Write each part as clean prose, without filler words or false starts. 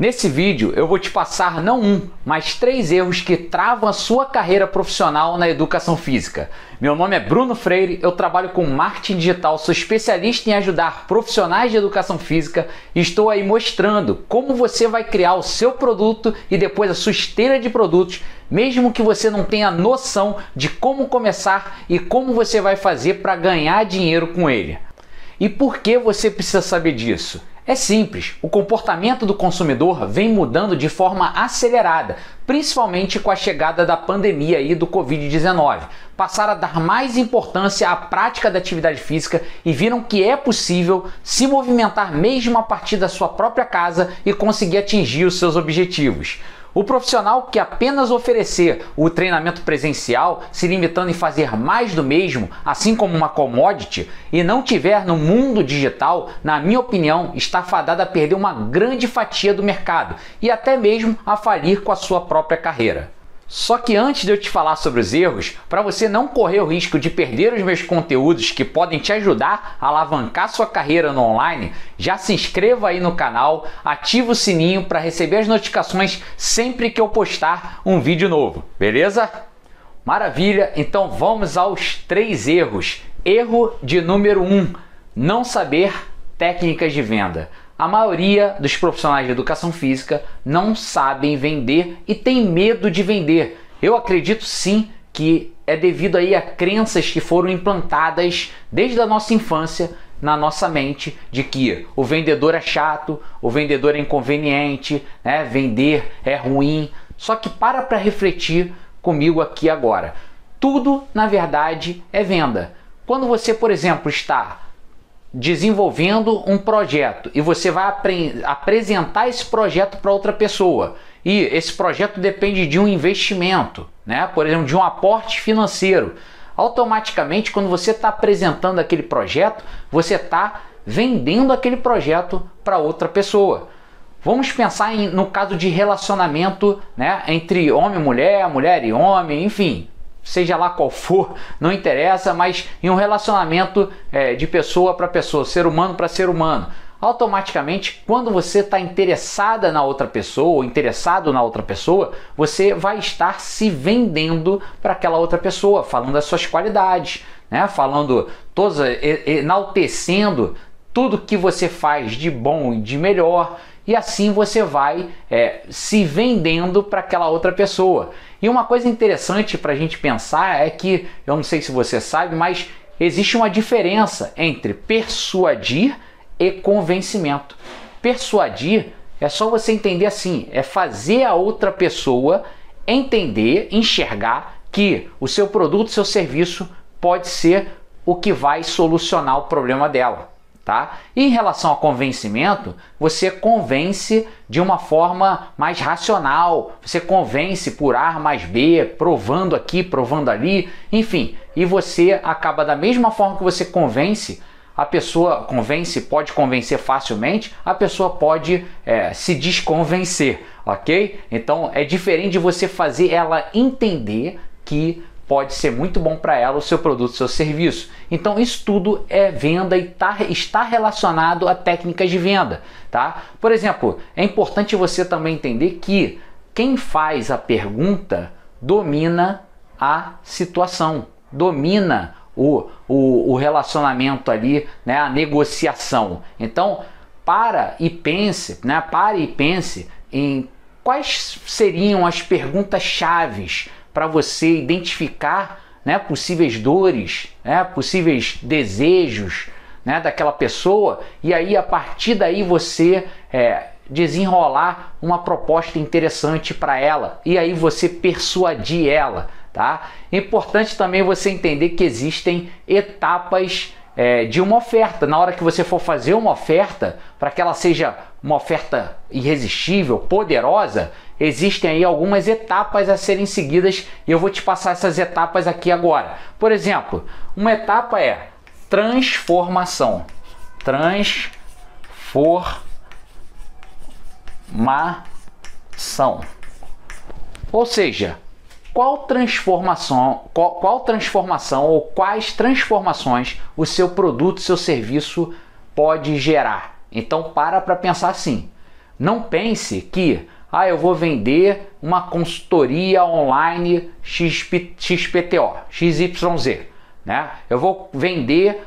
Nesse vídeo eu vou te passar não um, mas 3 erros que travam a sua carreira profissional na educação física. Meu nome é Bruno Freire, eu trabalho com marketing digital, sou especialista em ajudar profissionais de educação física e estou aí mostrando como você vai criar o seu produto e depois a sua esteira de produtos, mesmo que você não tenha noção de como começar e como você vai fazer para ganhar dinheiro com ele. E por que você precisa saber disso? É simples, o comportamento do consumidor vem mudando de forma acelerada, principalmente com a chegada da pandemia aí do Covid-19. Passaram a dar mais importância à prática da atividade física e viram que é possível se movimentar mesmo a partir da sua própria casa e conseguir atingir os seus objetivos. O profissional que apenas oferecer o treinamento presencial, se limitando em fazer mais do mesmo, assim como uma commodity, e não tiver no mundo digital, na minha opinião, está fadado a perder uma grande fatia do mercado e até mesmo a falir com a sua própria carreira. Só que antes de eu te falar sobre os erros, para você não correr o risco de perder os meus conteúdos que podem te ajudar a alavancar sua carreira no online, já se inscreva aí no canal, ativa o sininho para receber as notificações sempre que eu postar um vídeo novo, beleza? Maravilha, então vamos aos 3 erros. Erro de número 1, não saber técnicas de venda. A maioria dos profissionais de educação física não sabem vender e tem medo de vender. Eu acredito sim que é devido aí a crenças que foram implantadas desde a nossa infância na nossa mente de que o vendedor é chato, o vendedor é inconveniente, né? Vender é ruim. Só que para refletir comigo aqui agora. Tudo, na verdade, é venda. Quando você, por exemplo, está desenvolvendo um projeto e você vai apresentar esse projeto para outra pessoa e esse projeto depende de um investimento, né? Por exemplo, de um aporte financeiro, automaticamente quando você está apresentando aquele projeto, você está vendendo aquele projeto para outra pessoa. Vamos pensar no caso de relacionamento, né? Entre homem e mulher, mulher e homem, enfim, seja lá qual for, não interessa, mas em um relacionamento de pessoa para pessoa, ser humano para ser humano, automaticamente, quando você está interessada na outra pessoa, ou interessado na outra pessoa, você vai estar se vendendo para aquela outra pessoa, falando das suas qualidades, né? Falando, enaltecendo tudo que você faz de bom e de melhor, e assim você vai se vendendo para aquela outra pessoa. E uma coisa interessante para a gente pensar é que, eu não sei se você sabe, mas existe uma diferença entre persuadir e convencimento. Persuadir é só você entender assim, é fazer a outra pessoa entender, enxergar que o seu produto, seu serviço pode ser o que vai solucionar o problema dela. Tá? E em relação ao convencimento, você convence de uma forma mais racional, você convence por A mais B, provando aqui, provando ali, enfim, e você acaba da mesma forma que você convence, a pessoa pode convencer facilmente, a pessoa pode se desconvencer, ok? Então é diferente de você fazer ela entender que pode ser muito bom para ela o seu produto, o seu serviço. Então isso tudo é venda e está relacionado a técnicas de venda, tá? Por exemplo, é importante você também entender que quem faz a pergunta domina a situação, domina o relacionamento ali, né? A negociação. Então pare e pense em quais seriam as perguntas chaves para você identificar, né, possíveis dores, né, possíveis desejos, né, daquela pessoa, e aí a partir daí você desenrolar uma proposta interessante para ela e aí você persuadir ela, tá? É importante também você entender que existem etapas de uma oferta. Na hora que você for fazer uma oferta, para que ela seja uma oferta irresistível, poderosa, existem aí algumas etapas a serem seguidas e eu vou te passar essas etapas aqui agora. Por exemplo, uma etapa é transformação. Transformação. Ou seja, qual transformação ou quais transformações o seu produto, seu serviço pode gerar? Então para pensar assim. Não pense que eu vou vender uma consultoria online XPTO, XYZ. Né? Eu vou vender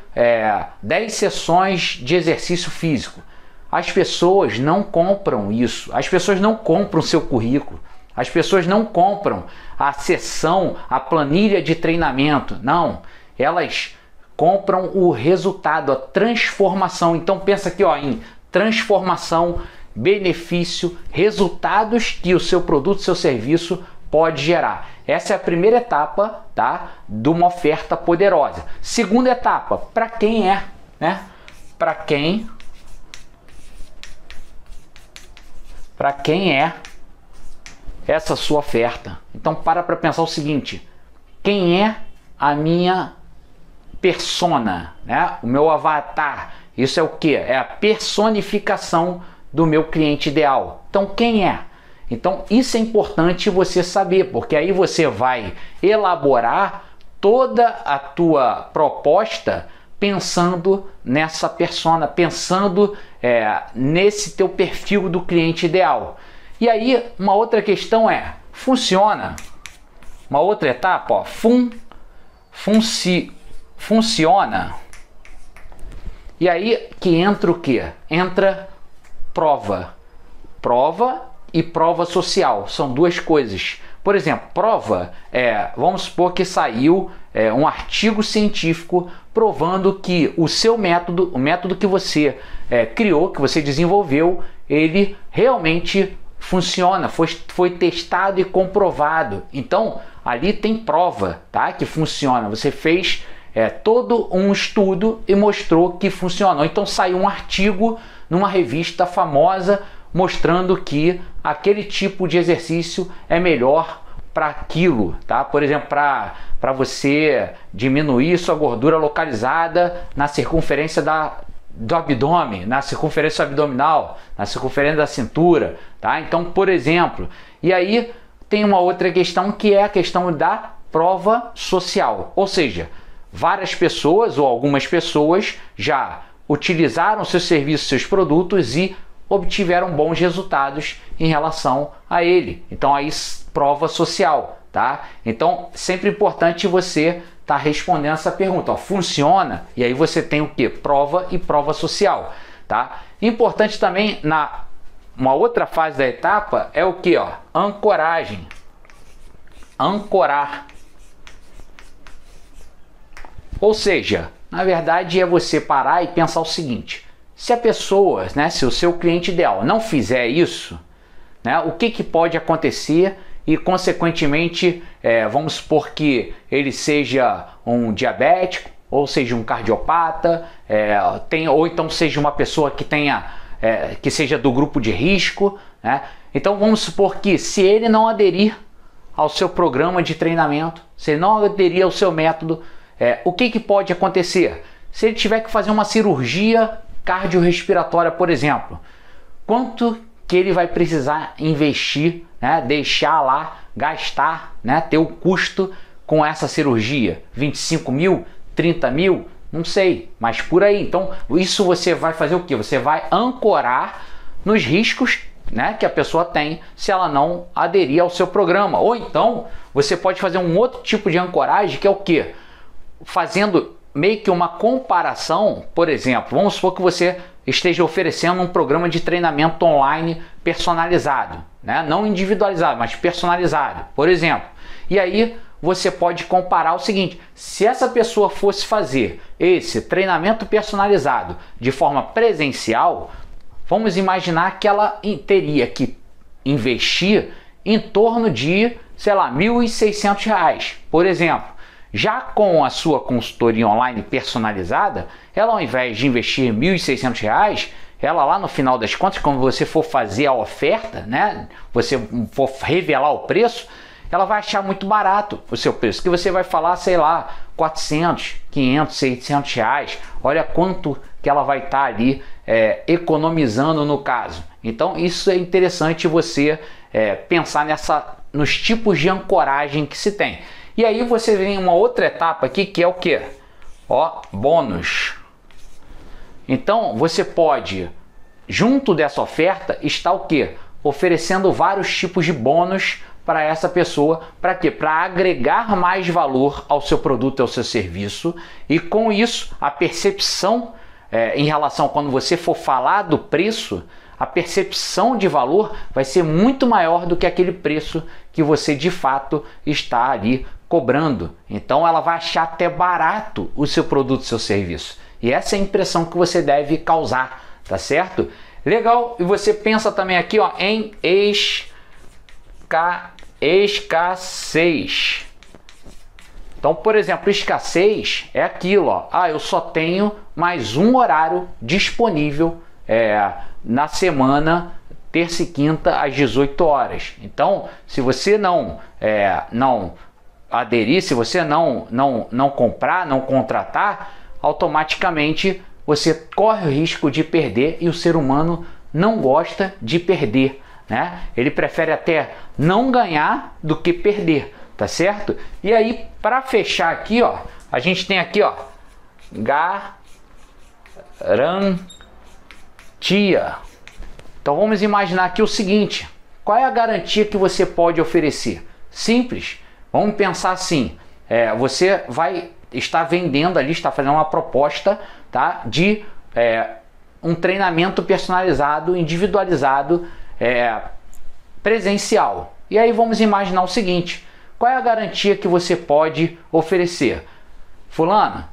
10 sessões de exercício físico. As pessoas não compram isso. As pessoas não compram o seu currículo. As pessoas não compram a sessão, a planilha de treinamento. Não, elas compram o resultado, a transformação. Então pensa aqui em transformação, benefício, resultados que o seu produto, seu serviço pode gerar. Essa é a primeira etapa, tá, de uma oferta poderosa. Segunda etapa, para quem é, né? Para quem é essa sua oferta? Então para pensar o seguinte: quem é a minha persona, né? O meu avatar. Isso é o que? É a personificação do meu cliente ideal. Então quem é? Então isso é importante você saber, porque aí você vai elaborar toda a tua proposta pensando nessa persona, pensando nesse teu perfil do cliente ideal. E aí uma outra questão funciona? Uma outra etapa, funciona? E aí que entra o que? Entra prova. Prova e prova social. São duas coisas. Por exemplo, prova vamos supor que saiu um artigo científico provando que o seu método, o método que você criou, que você desenvolveu, ele realmente funciona, foi testado e comprovado. Então, ali tem prova, tá? Que funciona. Você fez todo um estudo e mostrou que funcionou. Então saiu um artigo numa revista famosa mostrando que aquele tipo de exercício é melhor para aquilo, tá? Por exemplo, para você diminuir sua gordura localizada na circunferência do abdômen, na circunferência abdominal, na circunferência da cintura, tá? Então, por exemplo, e aí tem uma outra questão que é a questão da prova social, ou seja, várias pessoas ou algumas pessoas já utilizaram seus serviços, seus produtos e obtiveram bons resultados em relação a ele. Então aí prova social, tá? Então sempre importante você estar respondendo essa pergunta, funciona? E aí você tem o que? Prova e prova social, tá? Importante também uma outra fase da etapa é o que? Ancoragem. Ancorar. Ou seja, na verdade é você parar e pensar o seguinte: se a pessoa, né, se o seu cliente ideal não fizer isso, né, o que pode acontecer? E consequentemente, vamos supor que ele seja um diabético, ou seja um cardiopata, ou então seja uma pessoa que que seja do grupo de risco, né? Então vamos supor que se ele não aderir ao seu programa de treinamento, se ele não aderir ao seu método, o que pode acontecer? Se ele tiver que fazer uma cirurgia cardiorrespiratória, por exemplo, quanto que ele vai precisar investir, né, deixar lá, gastar, né, ter o custo com essa cirurgia? 25 mil? 30 mil? Não sei, mas por aí. Então isso você vai fazer o que? Você vai ancorar nos riscos, né, que a pessoa tem se ela não aderir ao seu programa. Ou então você pode fazer um outro tipo de ancoragem, que é o que? Fazendo meio que uma comparação. Por exemplo, vamos supor que você esteja oferecendo um programa de treinamento online personalizado, né? Não individualizado, mas personalizado, por exemplo. E aí você pode comparar o seguinte: se essa pessoa fosse fazer esse treinamento personalizado de forma presencial, vamos imaginar que ela teria que investir em torno de, sei lá, R$ 1.600, por exemplo. Já com a sua consultoria online personalizada, ela, ao invés de investir R$ 1.600, ela lá no final das contas, quando você for fazer a oferta, né, você for revelar o preço, ela vai achar muito barato o seu preço, que você vai falar, sei lá, 400, 500, 600 reais. Olha quanto que ela vai estar ali economizando no caso. Então isso é interessante você pensar nos tipos de ancoragem que se tem. E aí você vem uma outra etapa aqui, que é o que? Bônus. Então você pode junto dessa oferta está o quê? Oferecendo vários tipos de bônus para essa pessoa. Para quê? Para agregar mais valor ao seu produto, ao seu serviço, e com isso a percepção em relação, quando você for falar do preço, a percepção de valor vai ser muito maior do que aquele preço que você de fato está ali cobrando. Então ela vai achar até barato o seu produto, o seu serviço. E essa é a impressão que você deve causar, tá certo? Legal, e você pensa também aqui, ó, em escassez. Então, por exemplo, escassez é aquilo, ó, eu só tenho mais um horário disponível na semana, terça e quinta, às 18 horas. Então, se você não aderir, se você não comprar, não contratar, automaticamente você corre o risco de perder, e o ser humano não gosta de perder, né? Ele prefere até não ganhar do que perder, tá certo? E aí, para fechar aqui, ó, a gente tem aqui, ó, garantia. Então vamos imaginar aqui o seguinte: qual é a garantia que você pode oferecer? Simples. Vamos pensar assim: você vai estar vendendo ali, está fazendo uma proposta, tá, de um treinamento personalizado, individualizado, presencial. E aí vamos imaginar o seguinte: qual é a garantia que você pode oferecer? Fulano,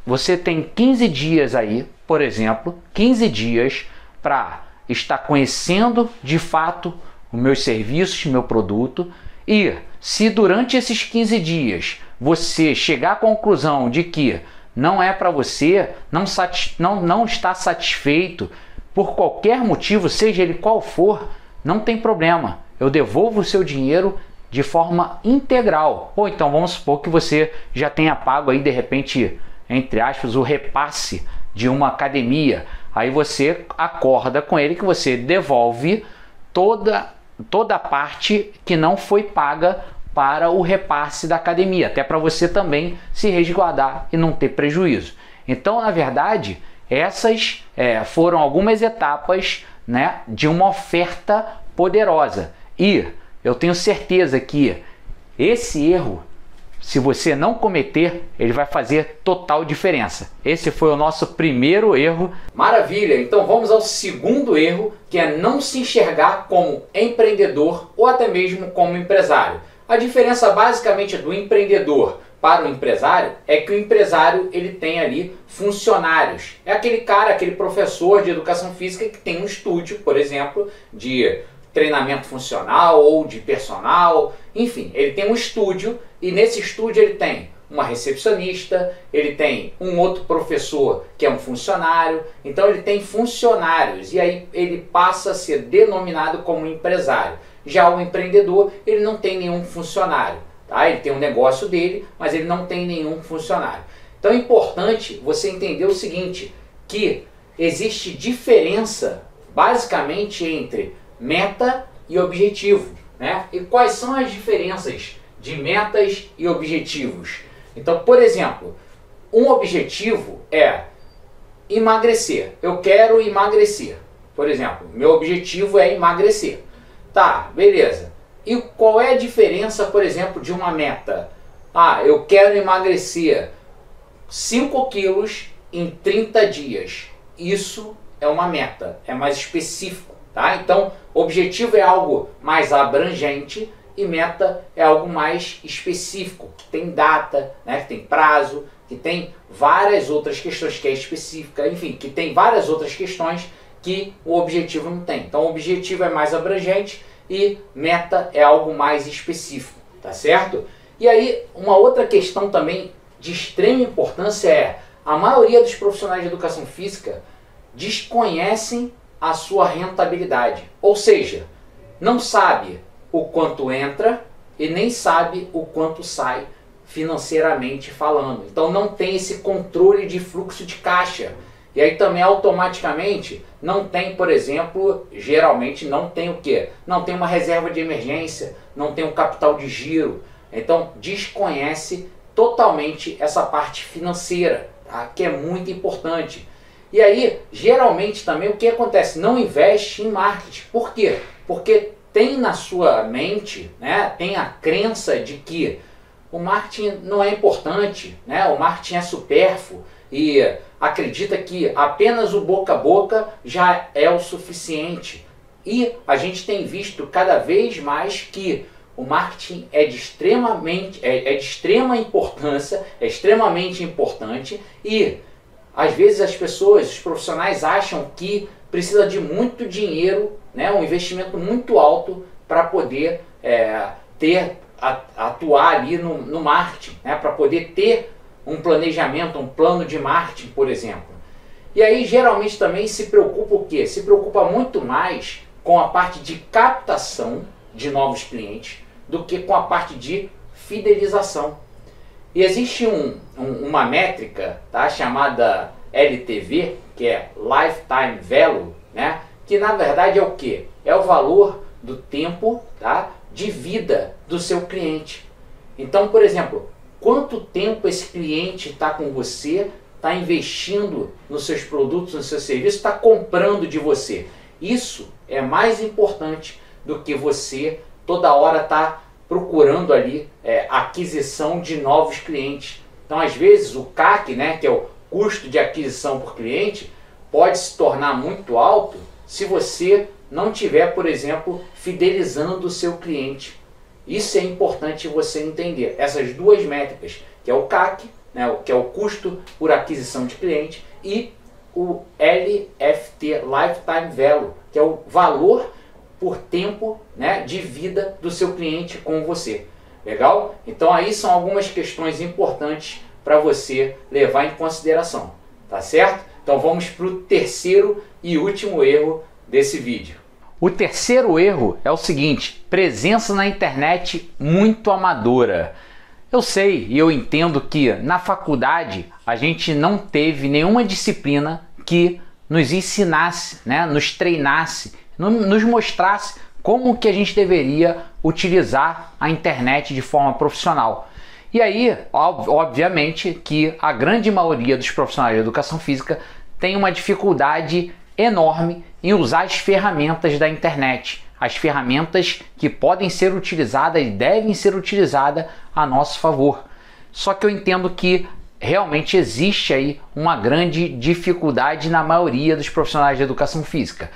você tem 15 dias aí, por exemplo, 15 dias para estar conhecendo de fato os meus serviços, meu produto, e se durante esses 15 dias você chegar à conclusão de que não é para você, não está satisfeito por qualquer motivo, seja ele qual for, não tem problema, eu devolvo o seu dinheiro de forma integral. Ou então vamos supor que você já tenha pago aí, de repente, entre aspas, o repasse de uma academia. Aí você acorda com ele que você devolve toda a parte que não foi paga para o repasse da academia, até para você também se resguardar e não ter prejuízo. Então, na verdade, essas foram algumas etapas, né, de uma oferta poderosa. E eu tenho certeza que esse erro, se você não cometer, ele vai fazer total diferença. Esse foi o nosso primeiro erro. Maravilha! Então vamos ao segundo erro, que é não se enxergar como empreendedor ou até mesmo como empresário. A diferença basicamente do empreendedor para o empresário é que o empresário ele tem ali funcionários. É aquele cara, aquele professor de educação física que tem um estúdio, por exemplo, de treinamento funcional ou de personal, enfim, ele tem um estúdio e nesse estúdio ele tem uma recepcionista, ele tem um outro professor que é um funcionário, então ele tem funcionários e aí ele passa a ser denominado como empresário. Já o empreendedor, ele não tem nenhum funcionário, tá? Ele tem um negócio dele, mas ele não tem nenhum funcionário. Então é importante você entender o seguinte, que existe diferença basicamente entre meta e objetivo, né? E quais são as diferenças de metas e objetivos? Então, por exemplo, um objetivo é emagrecer. Eu quero emagrecer. Por exemplo, meu objetivo é emagrecer. Tá, beleza. E qual é a diferença, por exemplo, de uma meta? Eu quero emagrecer 5 quilos em 30 dias. Isso é uma meta, é mais específico, tá? Então, objetivo é algo mais abrangente e meta é algo mais específico, que tem data, né, que tem prazo, que tem várias outras questões, que é específica, enfim, que tem várias outras questões que o objetivo não tem. Então o objetivo é mais abrangente e meta é algo mais específico, tá certo? E aí uma outra questão também de extrema importância é a maioria dos profissionais de educação física desconhecem a sua rentabilidade, ou seja, não sabe o quanto entra e nem sabe o quanto sai financeiramente falando. Então não tem esse controle de fluxo de caixa. E aí também automaticamente não tem, por exemplo, geralmente não tem o quê? Não tem uma reserva de emergência, não tem um capital de giro. Então desconhece totalmente essa parte financeira, tá? Que é muito importante. E aí, geralmente também, o que acontece? Não investe em marketing. Por quê? Porque tem na sua mente, né, tem a crença de que o marketing não é importante, né, o marketing é supérfluo e acredita que apenas o boca a boca já é o suficiente. E a gente tem visto cada vez mais que o marketing é de extrema importância, é extremamente importante e às vezes as pessoas, os profissionais acham que precisa de muito dinheiro, né, um investimento muito alto para poder atuar ali no marketing, né, para poder ter um planejamento, um plano de marketing, por exemplo. E aí geralmente também se preocupa o quê? Se preocupa muito mais com a parte de captação de novos clientes do que com a parte de fidelização. E existe uma métrica, tá, chamada LTV, que é Lifetime Value, né, que na verdade é o quê? É o valor do tempo, tá, de vida do seu cliente. Então, por exemplo, quanto tempo esse cliente está com você, está investindo nos seus produtos, nos seus serviços, está comprando de você. Isso é mais importante do que você toda hora tá procurando ali aquisição de novos clientes. Então, às vezes, o CAC, né, que é o custo de aquisição por cliente, pode se tornar muito alto se você não tiver, por exemplo, fidelizando o seu cliente. Isso é importante você entender. Essas duas métricas, que é o CAC, né, que é o custo por aquisição de cliente, e o LFT, Lifetime Value, que é o valor por tempo, né, de vida do seu cliente com você. Legal? Então aí são algumas questões importantes para você levar em consideração. Tá certo? Então vamos para o terceiro e último erro desse vídeo. O terceiro erro é o seguinte: presença na internet muito amadora. Eu sei e eu entendo que na faculdade a gente não teve nenhuma disciplina que nos ensinasse, né, nos treinasse, nos mostrasse como que a gente deveria utilizar a internet de forma profissional. E aí, obviamente, que a grande maioria dos profissionais de educação física tem uma dificuldade enorme em usar as ferramentas da internet, as ferramentas que podem ser utilizadas e devem ser utilizadas a nosso favor. Só que eu entendo que realmente existe aí uma grande dificuldade na maioria dos profissionais de educação física.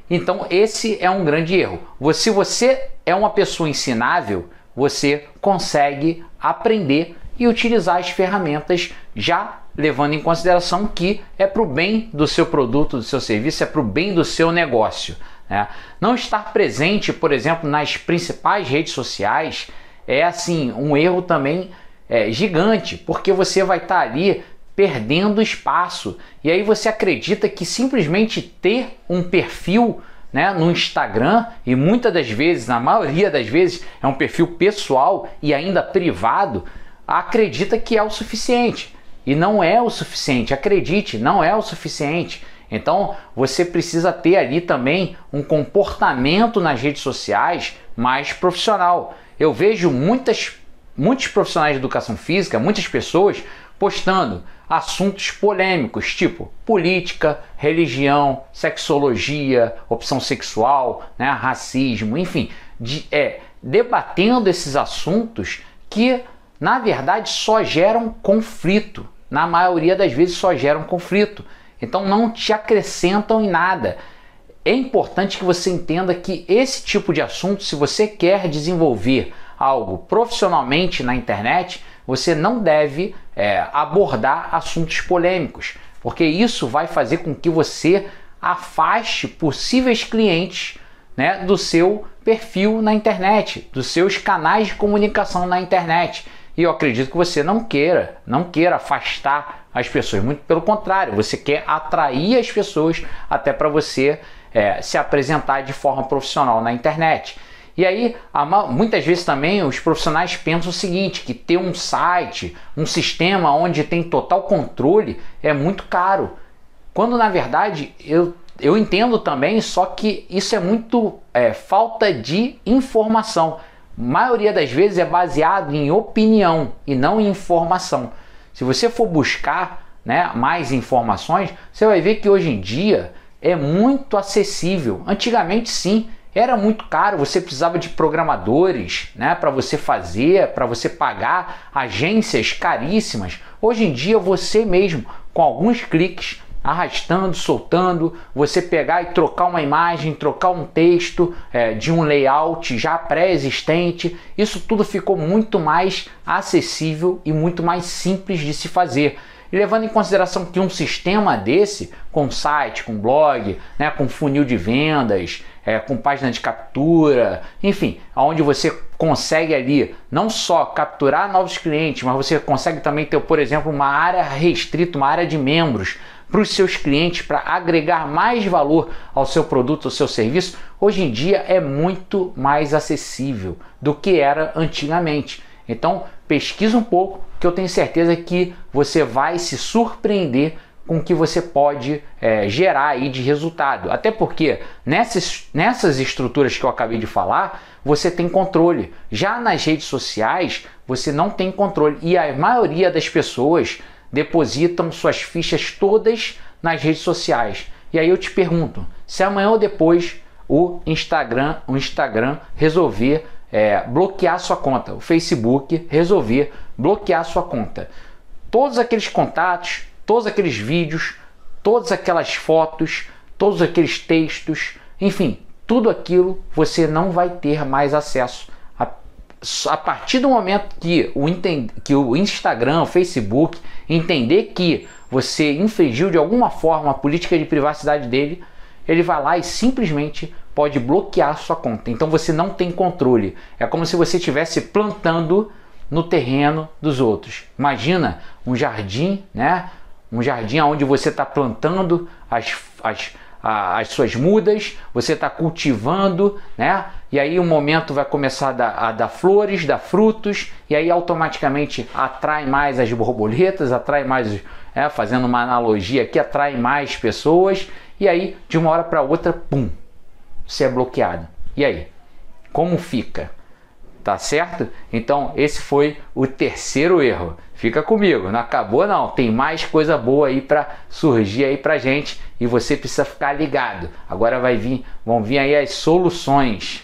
Então esse é um grande erro. Se você é uma pessoa ensinável, você consegue aprender e utilizar as ferramentas já levando em consideração que é para o bem do seu produto, do seu serviço, é para o bem do seu negócio, né? Não estar presente, por exemplo, nas principais redes sociais é assim um erro também gigante, porque você vai estar ali perdendo espaço e aí você acredita que simplesmente ter um perfil, né, no Instagram, e muitas das vezes, na maioria das vezes, é um perfil pessoal e ainda privado, acredita que é o suficiente. E não é o suficiente, acredite, não é o suficiente. Então você precisa ter ali também um comportamento nas redes sociais mais profissional. Eu vejo muitos profissionais de educação física, muitas pessoas postando assuntos polêmicos, tipo política, religião, sexologia, opção sexual, né, racismo, enfim, debatendo esses assuntos que na verdade só geram conflito. Na maioria das vezes só geram conflito. Então não te acrescentam em nada. É importante que você entenda que esse tipo de assunto, se você quer desenvolver algo profissionalmente na internet, você não deve abordar assuntos polêmicos, porque isso vai fazer com que você afaste possíveis clientes, né, do seu perfil na internet, dos seus canais de comunicação na internet. E eu acredito que você não queira afastar as pessoas, muito pelo contrário, você quer atrair as pessoas até para você se apresentar de forma profissional na internet. E aí, muitas vezes também os profissionais pensam o seguinte, que ter um site, um sistema onde tem total controle é muito caro. Quando na verdade eu entendo também, só que isso é muito falta de informação. A maioria das vezes é baseado em opinião e não em informação. Se você for buscar né, mais informações, você vai ver que hoje em dia é muito acessível. Antigamente sim, era muito caro, você precisava de programadores, né, para você fazer, para você pagar agências caríssimas. Hoje em dia você mesmo, com alguns cliques, arrastando, soltando, você pegar e trocar uma imagem, trocar um texto de um layout já pré-existente, isso tudo ficou muito mais acessível e muito mais simples de se fazer. E levando em consideração que um sistema desse, com site, com blog, né, com funil de vendas, com página de captura, enfim, onde você consegue ali não só capturar novos clientes, mas você consegue também ter, por exemplo, uma área restrita, uma área de membros para os seus clientes, para agregar mais valor ao seu produto, ao seu serviço, hoje em dia é muito mais acessível do que era antigamente. Então pesquisa um pouco, que eu tenho certeza que você vai se surpreender com o que você pode gerar aí de resultado. Até porque nessas estruturas que eu acabei de falar, você tem controle. Já nas redes sociais, você não tem controle. E a maioria das pessoas depositam suas fichas todas nas redes sociais. E aí eu te pergunto, se amanhã ou depois o Instagram resolver bloquear sua conta, o Facebook resolver bloquear sua conta, todos aqueles contatos, todos aqueles vídeos, todas aquelas fotos, todos aqueles textos, enfim, tudo aquilo você não vai ter mais acesso. A partir do momento que o Instagram, o Facebook entender que você infringiu de alguma forma a política de privacidade dele, ele vai lá e simplesmente pode bloquear sua conta. Então você não tem controle. É como se você estivesse plantando no terreno dos outros. Imagina um jardim, né? Um jardim onde você está plantando as suas mudas, você está cultivando, né? E aí um momento vai começar a dar flores, dar frutos, e aí automaticamente atrai mais as borboletas, atrai mais, fazendo uma analogia aqui, atrai mais pessoas, e aí de uma hora para outra, pum, você é bloqueado. E aí? Como fica? Tá certo? Então esse foi o terceiro erro. Fica comigo, não acabou não, tem mais coisa boa aí para surgir aí pra gente e você precisa ficar ligado. Agora vão vir aí as soluções.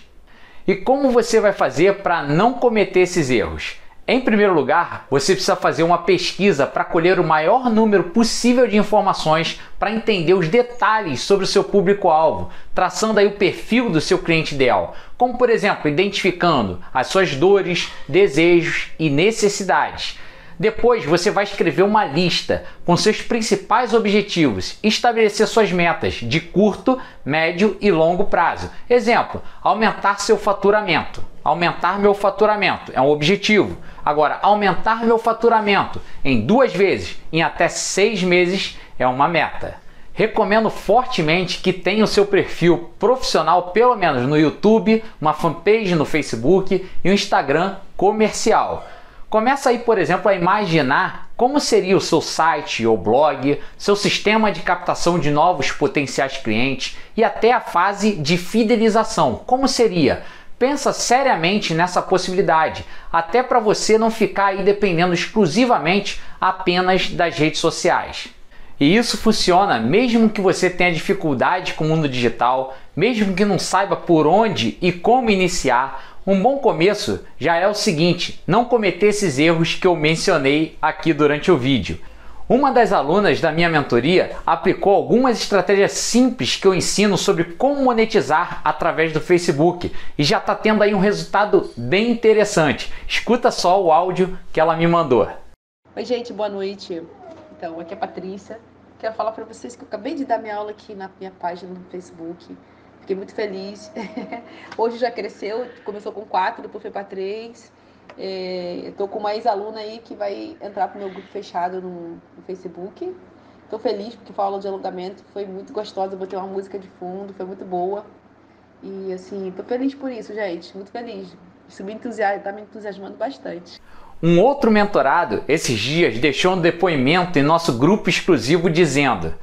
E como você vai fazer para não cometer esses erros? Em primeiro lugar, você precisa fazer uma pesquisa para colher o maior número possível de informações para entender os detalhes sobre o seu público-alvo, traçando aí o perfil do seu cliente ideal, como por exemplo, identificando as suas dores, desejos e necessidades. Depois você vai escrever uma lista com seus principais objetivos e estabelecer suas metas de curto, médio e longo prazo. Exemplo, aumentar seu faturamento. Aumentar meu faturamento é um objetivo. Agora, aumentar meu faturamento em 2 vezes, em até 6 meses, é uma meta. Recomendo fortemente que tenha o seu perfil profissional, pelo menos no YouTube, uma fanpage no Facebook e um Instagram comercial. Começa aí, por exemplo, a imaginar como seria o seu site ou blog, seu sistema de captação de novos potenciais clientes e até a fase de fidelização. Como seria? Pensa seriamente nessa possibilidade, até para você não ficar aí dependendo exclusivamente apenas das redes sociais. E isso funciona mesmo que você tenha dificuldade com o mundo digital, mesmo que não saiba por onde e como iniciar. Um bom começo já é o seguinte: não cometer esses erros que eu mencionei aqui durante o vídeo. Uma das alunas da minha mentoria aplicou algumas estratégias simples que eu ensino sobre como monetizar através do Facebook e já está tendo aí um resultado bem interessante. Escuta só o áudio que ela me mandou. Oi gente, boa noite. Então, aqui é a Patrícia. Quero falar para vocês que eu acabei de dar minha aula aqui na minha página no Facebook. Fiquei muito feliz. Hoje já cresceu, começou com 4, depois foi para 3. Estou com uma ex-aluna aí que vai entrar para o meu grupo fechado no Facebook. Estou feliz porque foi a aula de alongamento, foi muito gostosa, botei uma música de fundo, foi muito boa. E assim, estou feliz por isso, gente, muito feliz. Isso tá me entusiasmando bastante. Um outro mentorado, esses dias, deixou um depoimento em nosso grupo exclusivo dizendo: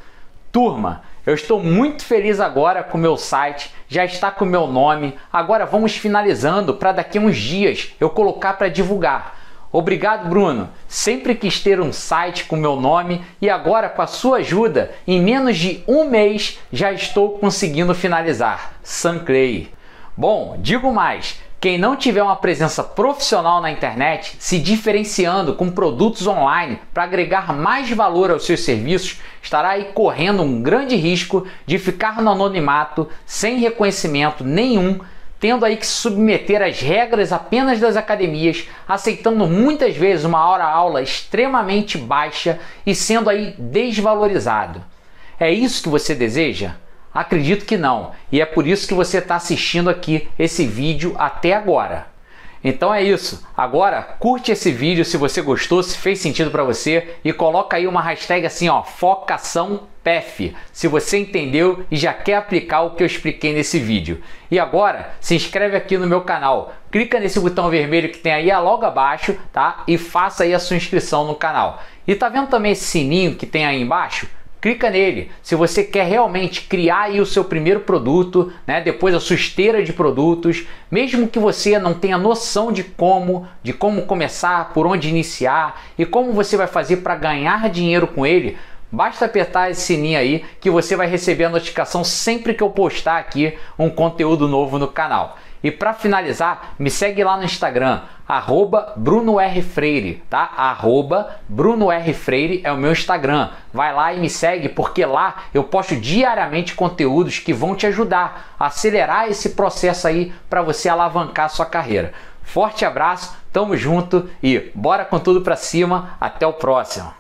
turma, eu estou muito feliz agora com o meu site, já está com o meu nome, agora vamos finalizando para daqui a uns dias eu colocar para divulgar. Obrigado, Bruno. Sempre quis ter um site com meu nome e agora, com a sua ajuda, em menos de um mês já estou conseguindo finalizar. Sam Clay. Bom, digo mais. Quem não tiver uma presença profissional na internet, se diferenciando com produtos online para agregar mais valor aos seus serviços, estará aí correndo um grande risco de ficar no anonimato, sem reconhecimento nenhum, tendo aí que se submeter às regras apenas das academias, aceitando muitas vezes uma hora-aula extremamente baixa e sendo aí desvalorizado. É isso que você deseja? Acredito que não, e é por isso que você está assistindo aqui esse vídeo até agora. Então é isso, agora curte esse vídeo se você gostou, se fez sentido para você e coloca aí uma hashtag assim, ó, FocaçãoPEF, se você entendeu e já quer aplicar o que eu expliquei nesse vídeo. E agora se inscreve aqui no meu canal, clica nesse botão vermelho que tem aí logo abaixo, tá? E faça aí a sua inscrição no canal. E tá vendo também esse sininho que tem aí embaixo? Clica nele se você quer realmente criar aí o seu primeiro produto, né? Depois a sua esteira de produtos, mesmo que você não tenha noção de como começar, por onde iniciar e como você vai fazer para ganhar dinheiro com ele. Basta apertar esse sininho aí que você vai receber a notificação sempre que eu postar aqui um conteúdo novo no canal. E para finalizar, me segue lá no Instagram, @BrunoRFreire, tá? @BrunoRFreire é o meu Instagram. Vai lá e me segue porque lá eu posto diariamente conteúdos que vão te ajudar a acelerar esse processo aí para você alavancar a sua carreira. Forte abraço, tamo junto e bora com tudo para cima. Até o próximo.